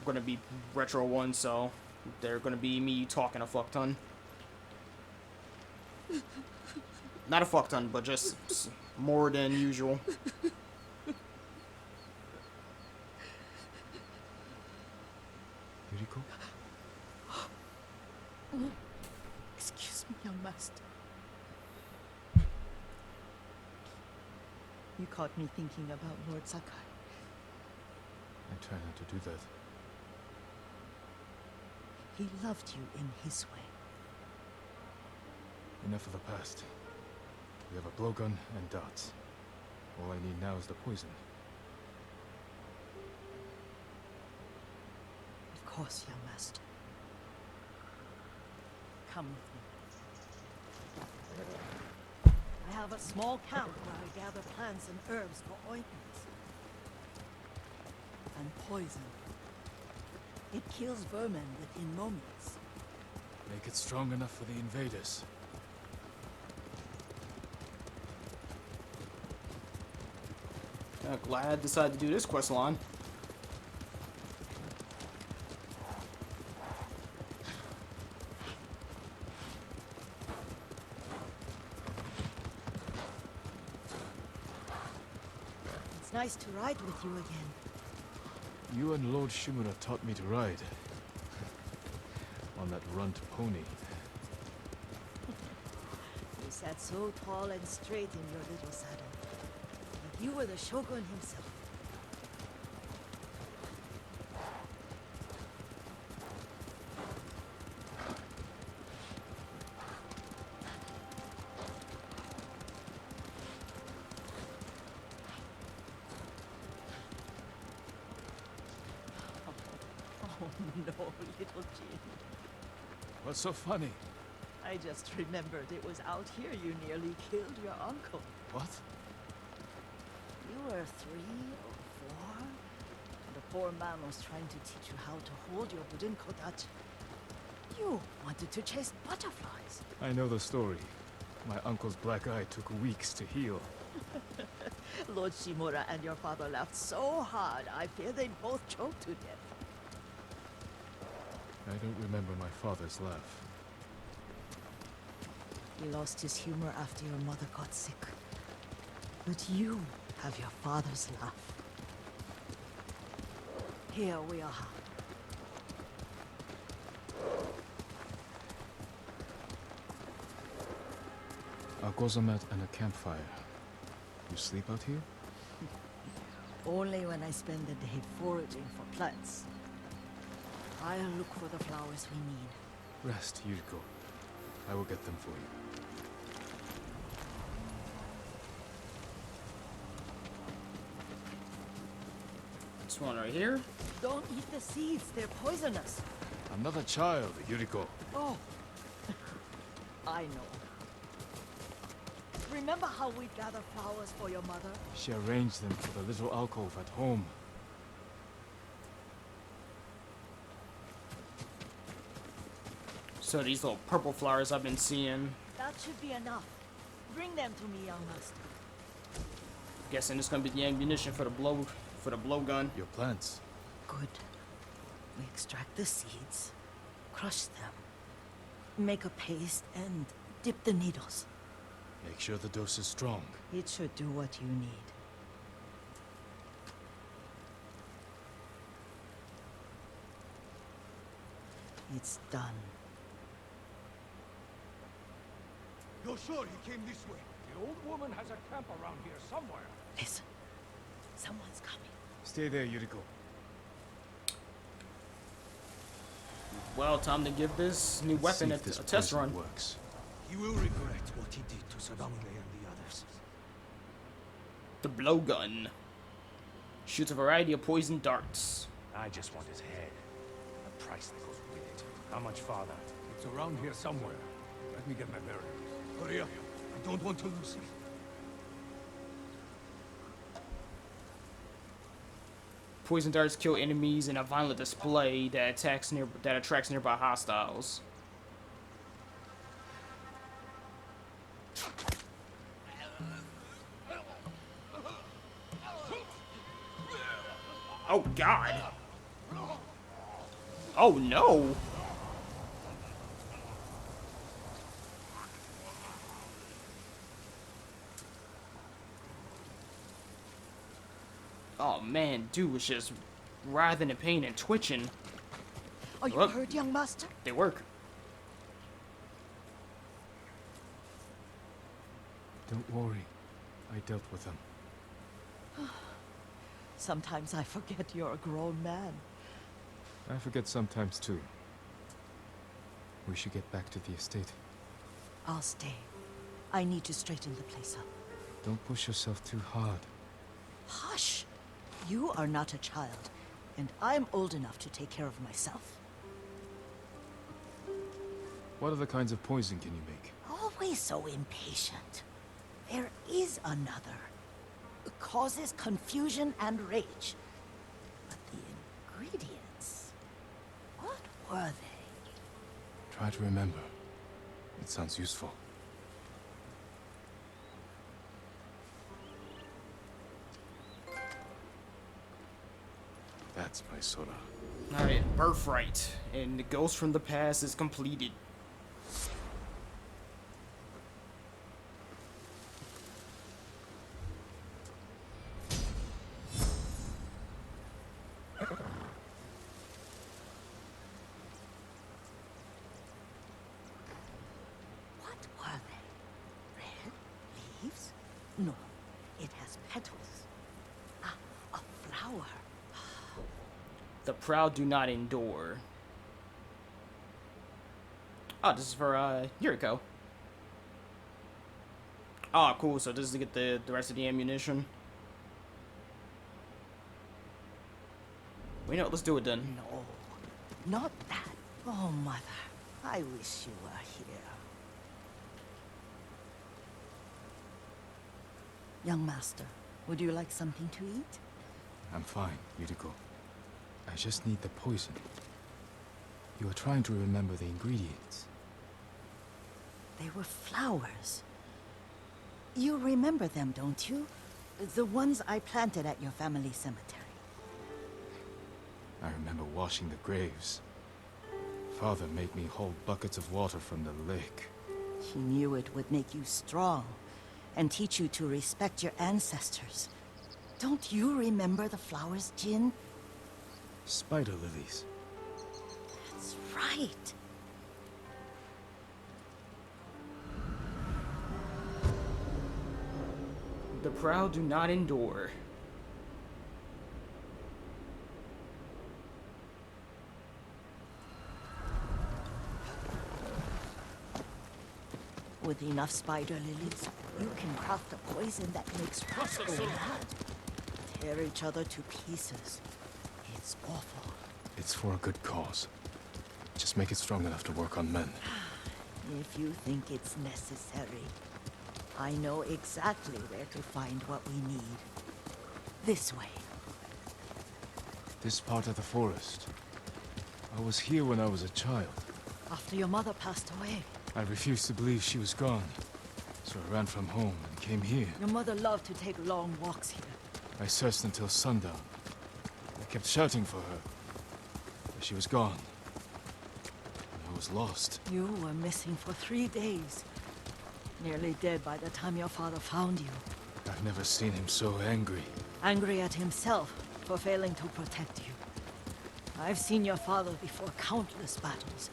gonna be retro ones, so they're gonna be me talking a fuck ton. Not a fuck ton, but just more than usual. Yuriko? Excuse me, young master. You caught me thinking about Lord Sakai. I try not to do that. He loved you in his way. Enough of the past. We have a blowgun and darts. All I need now is the poison. Of course, young master. Come with me. I have a small camp where I gather plants and herbs for ointments. And poison. It kills vermin within moments. Make it strong enough for the invaders. Glad I decided to do this quest line. It's nice to ride with you again. You and Lord Shimura taught me to ride. On that runt pony. You sat so tall and straight in your little saddle. Like you were the shogun himself. Oh no, little Jin. What's so funny? I just remembered it was out here you nearly killed your uncle. What? You were 3 or 4, and the poor man was trying to teach you how to hold your wooden kodachi. You wanted to chase butterflies. I know the story. My uncle's black eye took weeks to heal. Lord Shimura and your father laughed so hard, I fear they both choked to death. I don't remember my father's laugh. He lost his humor after your mother got sick. But you have your father's laugh. Here we are. A gozamat and a campfire. You sleep out here? Only when I spend the day foraging for plants. I'll look for the flowers we need. Rest, Yuriko. I will get them for you. This one right here. Don't eat the seeds, they're poisonous. I'm not a child, Yuriko. Oh, I know. Remember how we gather flowers for your mother? She arranged them for the little alcove at home. So these little purple flowers I've been seeing. That should be enough. Bring them to me, young master. Guessing it's gonna be the ammunition for the blowgun. Your plants. Good. We extract the seeds, crush them, make a paste, and dip the needles. Make sure the dose is strong. It should do what you need. It's done. You're sure he came this way? The old woman has a camp around here somewhere. Listen. Someone's coming. Stay there, Yuriko. Well, time to give this new weapon a test run. Works. He will regret what he did to Sadamune and the others. The blowgun. Shoots a variety of poison darts. I just want his head. The price that goes with it. How much farther? It's around here somewhere. Let me get my bearings. Hurry up. I don't want to lose him. Poison darts kill enemies in a violent display that attracts nearby hostiles. Oh God! Oh no! Oh man, dude was just writhing in pain and twitching. Are you Look. hurt, young master? They work. Don't worry. I dealt with them. Sometimes I forget you're a grown man. I forget sometimes too. We should get back to the estate. I'll stay. I need to straighten the place up. Don't push yourself too hard. Hush! You are not a child, and I'm old enough to take care of myself. What other kinds of poison can you make? Always so impatient. There is another. It causes confusion and rage. But the ingredients... what were they? Try to remember. It sounds useful. That's my soda. Alright, Birthright. And the Ghost from the Past is completed. What were they? Red leaves? No, it has petals. Ah, a flower. The proud do not endure. Oh, this is for, Yuriko. Oh, cool. So this is to get the rest of the ammunition. Well, you know, let's do it then. No, not that. Oh, mother, I wish you were here. Young master, would you like something to eat? I'm fine, Yuriko. I just need the poison. You are trying to remember the ingredients. They were flowers. You remember them, don't you? The ones I planted at your family cemetery. I remember washing the graves. Father made me hold buckets of water from the lake. He knew it would make you strong and teach you to respect your ancestors. Don't you remember the flowers, Jin? Spider lilies. That's right. The proud do not endure. With enough spider lilies, you can craft a poison that makes rats go mad. Tear each other to pieces. It's awful. It's for a good cause. Just make it strong enough to work on men. If you think it's necessary, I know exactly where to find what we need. This way. This part of the forest. I was here when I was a child. After your mother passed away, I refused to believe she was gone. So I ran from home and came here. your mother loved to take long walks here. I searched until sundown. I kept shouting for her. But she was gone. And I was lost. You were missing for 3 days. Nearly dead by the time your father found you. I've never seen him so angry. Angry at himself for failing to protect you. I've seen your father before countless battles,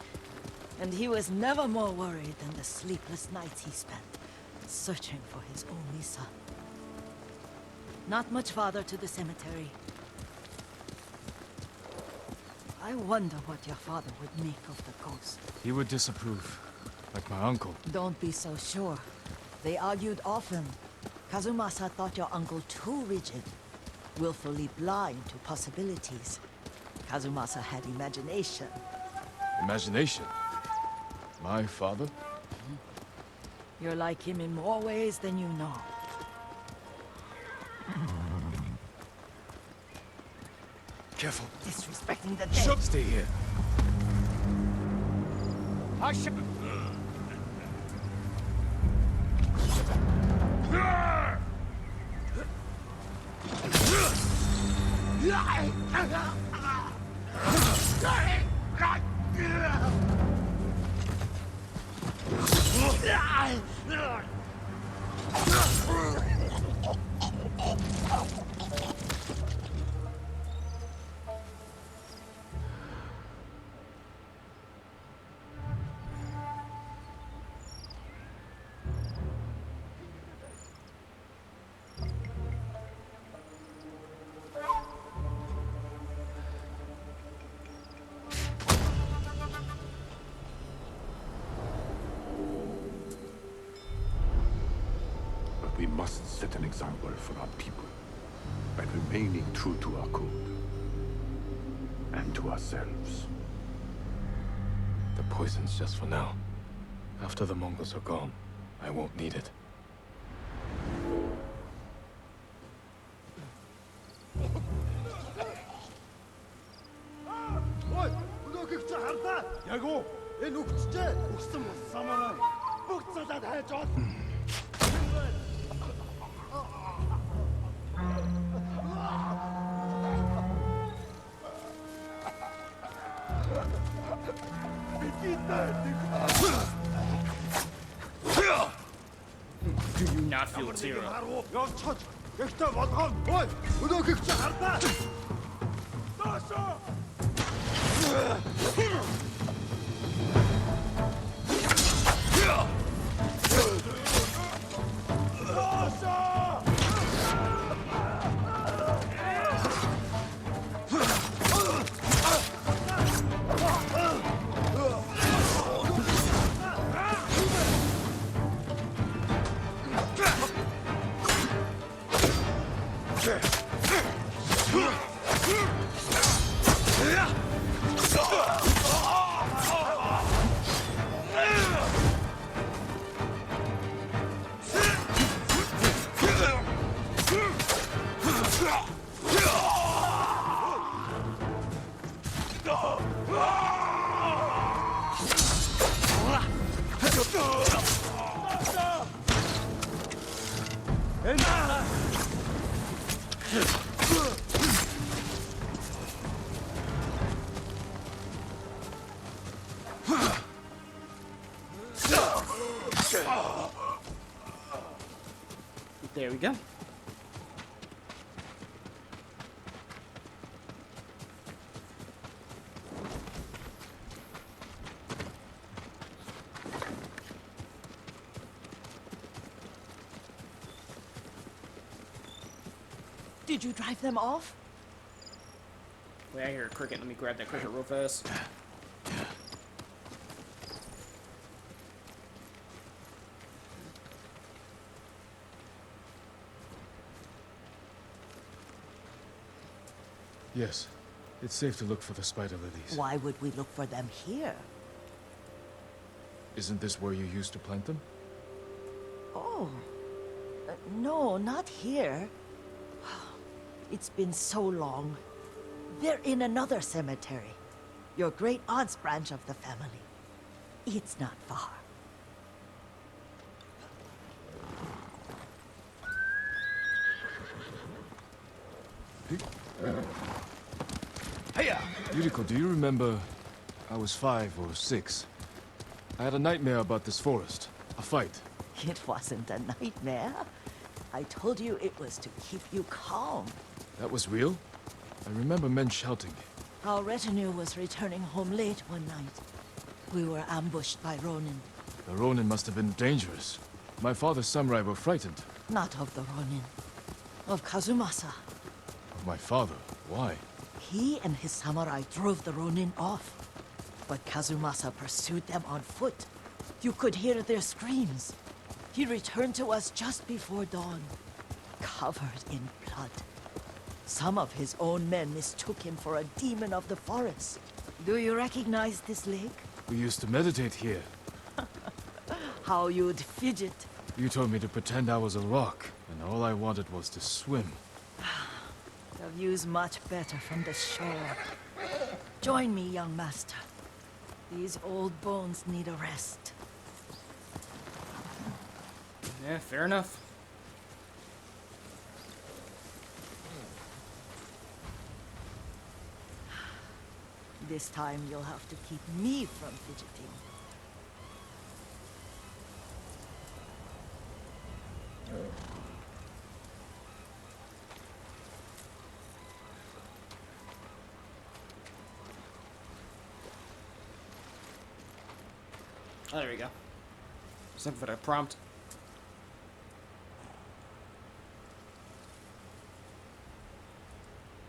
and he was never more worried than the sleepless nights he spent searching for his only son. Not much farther to the cemetery. I wonder what your father would make of the ghost. He would disapprove. Like my uncle. Don't be so sure. They argued often. Kazumasa thought your uncle too rigid, willfully blind to possibilities. Kazumasa had imagination. Imagination? My father? You're like him in more ways than you know. Careful. Disrespecting the dead. Stay here. I should... must set an example for our people by remaining true to our code and to ourselves. The poison's just for now. After the Mongols are gone, I won't need it. Do you not feel terror? There we go. Did you drive them off? Wait, I hear a cricket. Let me grab that cricket real fast. Yes, it's safe to look for the spider lilies. Why would we look for them here? Isn't this where you used to plant them? Oh, no, not here. It's been so long. They're in another cemetery. Your great aunt's branch of the family. It's not far. Yuriko, do you remember? I was 5 or 6. I had a nightmare about this forest. A fight. It wasn't a nightmare. I told you it was to keep you calm. That was real? I remember men shouting. Our retinue was returning home late one night. We were ambushed by Ronin. The Ronin must have been dangerous. My father's samurai were frightened. Not of the Ronin. Of Kazumasa. Of my father? Why? He and his samurai drove the Ronin off. But Kazumasa pursued them on foot. You could hear their screams. He returned to us just before dawn, covered in blood. Some of his own men mistook him for a demon of the forest. Do you recognize this lake? We used to meditate here. How you'd fidget. You told me to pretend I was a rock, and all I wanted was to swim. The view's much better from the shore. Join me, young master. These old bones need a rest. Yeah, fair enough. This time you'll have to keep me from fidgeting. Oh, there we go. Just looking for the prompt.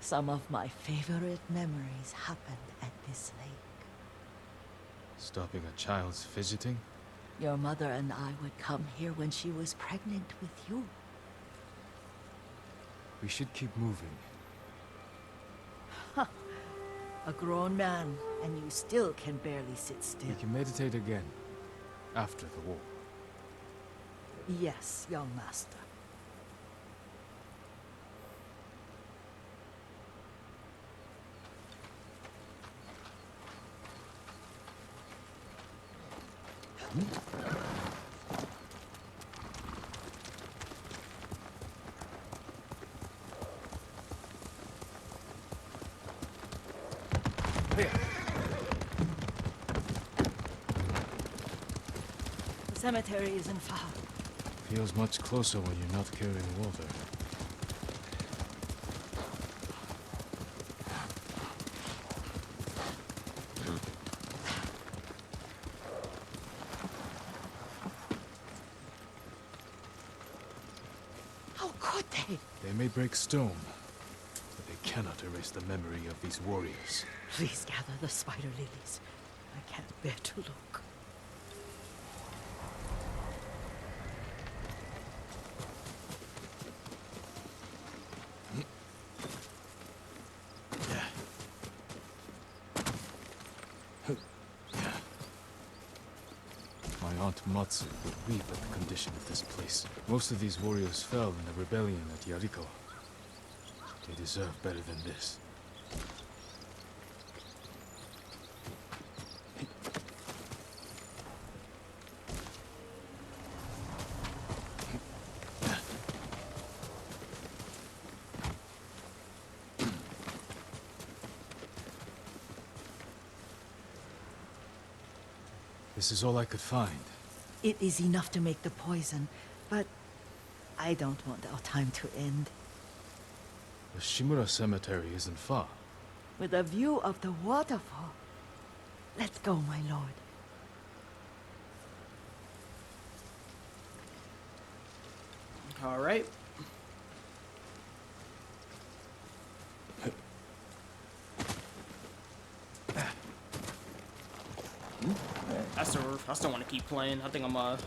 Some of my favorite memories happened at this lake. Stopping a child's fidgeting? Your mother and I would come here when she was pregnant with you. We should keep moving. A grown man, and you still can barely sit still. We can meditate again. After the war. Yes, young master. The cemetery isn't far. Feels much closer when you're not carrying water. How could they? They may break stone, but they cannot erase the memory of these warriors. Please gather the spider lilies. I can't bear to look. My aunt Matsu would weep at the condition of this place. Most of these warriors fell in the rebellion at Yariko. They deserve better than this. This is all I could find. It is enough to make the poison, but I don't want our time to end. The Shimura Cemetery isn't far. With a view of the waterfall. Let's go, my lord. All right. I still want to keep playing. I think I'm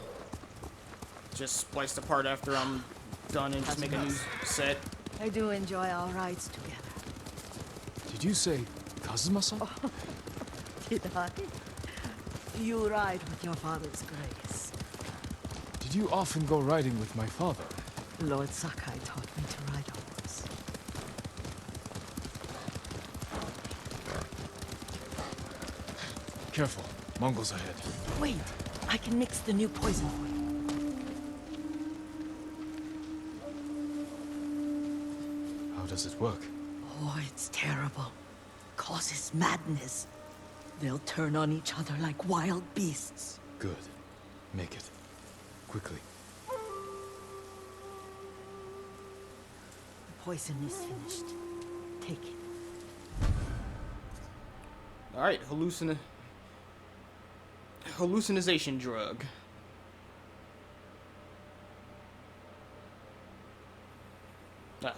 just splice the part after I'm done and just make a new set. I do enjoy our rides together. Did you say Kazuma-san? Did I? You ride with your father's grace. Did you often go riding with my father? Lord Sakai taught me to ride a horse. Careful. Mongols ahead. Wait, I can mix the new poison for you. How does it work? Oh, it's terrible. Causes madness. They'll turn on each other like wild beasts. Good. Make it. Quickly. The poison is finished. Take it. All right, hallucinization drug.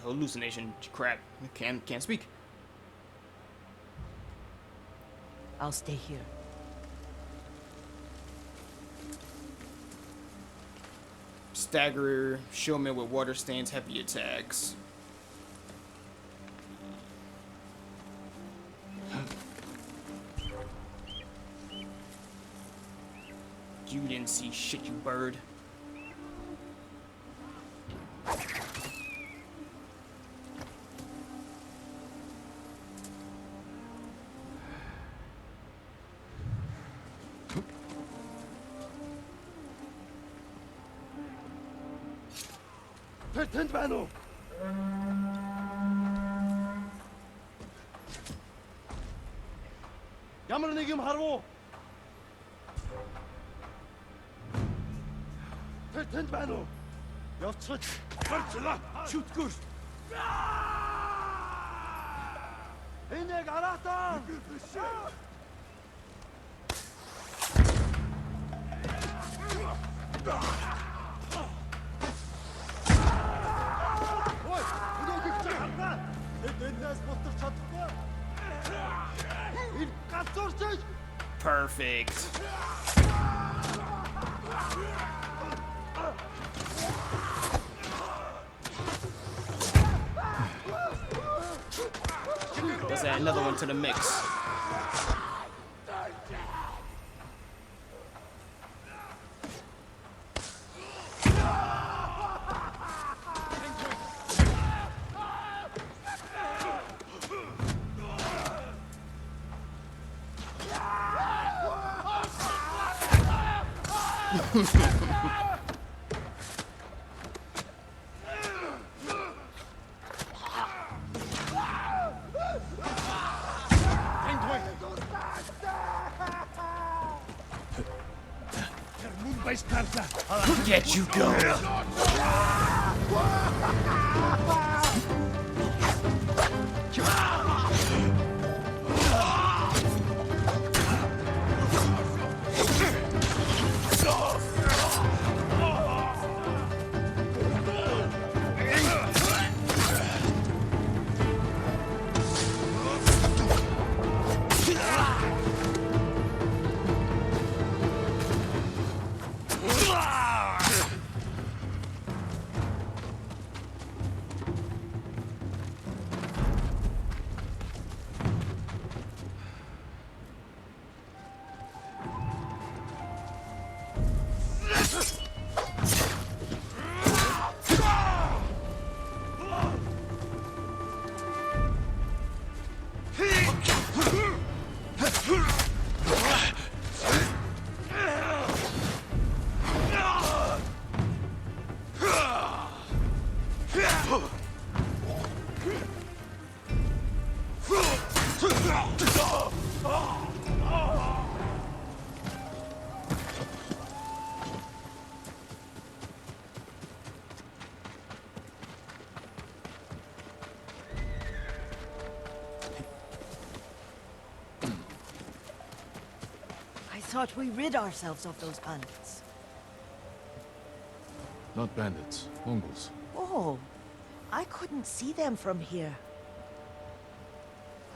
Hallucination crap. Can't speak. I'll stay here. Stagger showman with water stains, heavy attacks. You didn't see shit, you bird. Ямар нэг юм харав уу? Тэр тэнд байна уу? Явцгач гарчлаа. Шүтгэр. Энэ яг аратаа. Ой, өнөөдөр чи хатаа. Эднээс бутар чадахгүй. Энэ галзуурч. Perfect. let's add another one to the mix. Get you go. I thought we rid ourselves of those bandits. Not bandits, Mongols. Oh, I couldn't see them from here.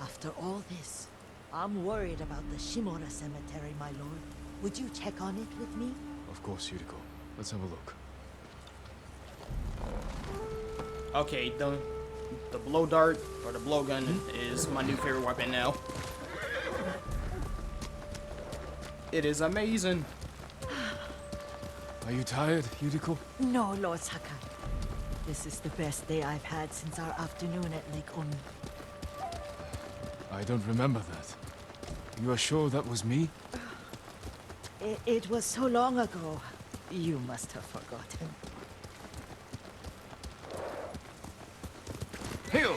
After all this, I'm worried about the Shimura cemetery, my lord. Would you check on it with me? Of course, Yuriko. Let's have a look. Okay, the blow dart or the blowgun is my new favorite weapon now. It is amazing. Are you tired, Yuriko? No, Lord Sakai. This is the best day I've had since our afternoon at Lake Oni. I don't remember that. You are sure that was me? It was so long ago. You must have forgotten. Hail!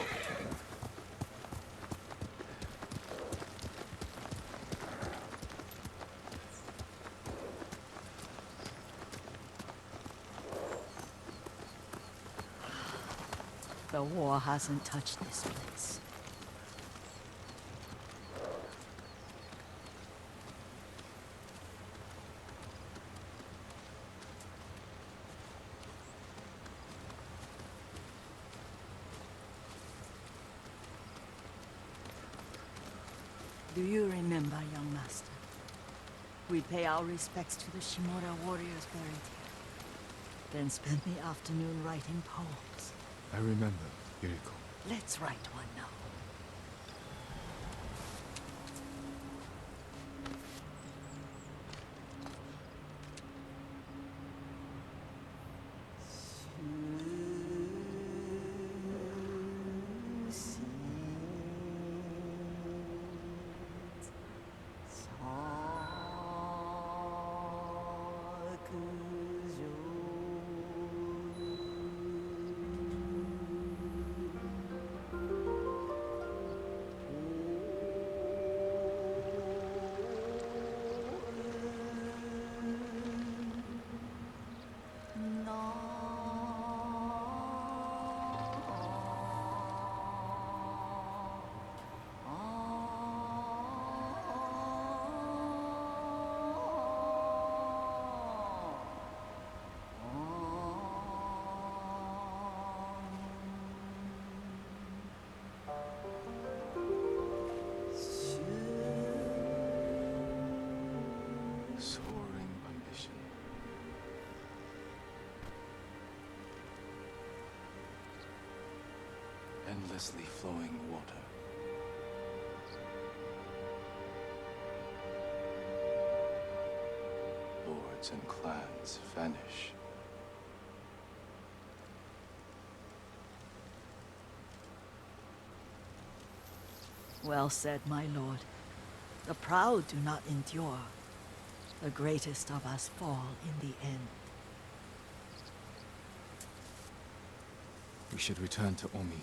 The war hasn't touched this place. Do you remember, young master? We pay our respects to the Shimura warriors buried here. Then spend the afternoon writing poems. I remember, Yuriko. Let's write one now. Soaring ambition. Endlessly flowing water. tribes and clans vanish. Well said, my lord. The proud do not endure. The greatest of us fall in the end. We should return to Omi.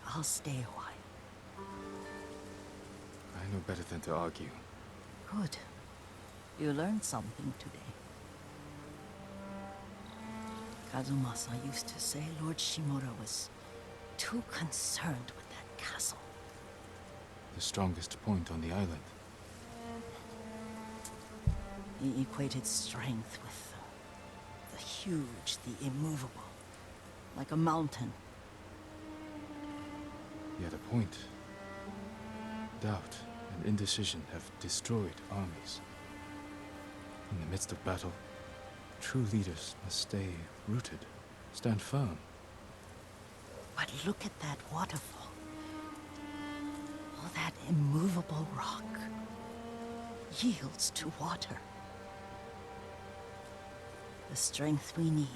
I'll stay a while. I know better than to argue. Good. You learned something today. Kazumasa used to say Lord Shimura was too concerned with that castle. The strongest point on the island. He equated strength with the huge, the immovable, like a mountain. He had a point. Doubt and indecision have destroyed armies. In the midst of battle, true leaders must stay rooted, stand firm. But look at that waterfall. All that immovable rock yields to water. The strength we need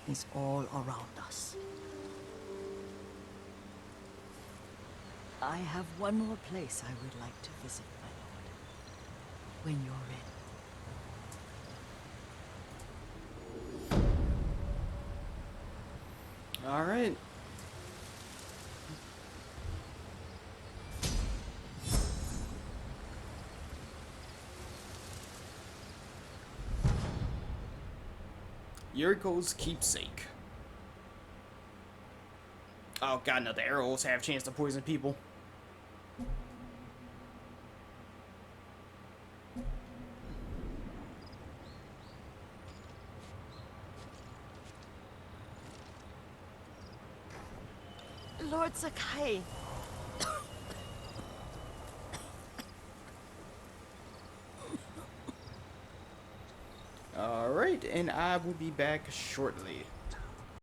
is all around us. I have one more place I would like to visit, my lord. When you're ready. All right. Yuriko's keepsake. Oh god, no, the arrows have a chance to poison people. Lord Sakai. Alright, and I will be back shortly.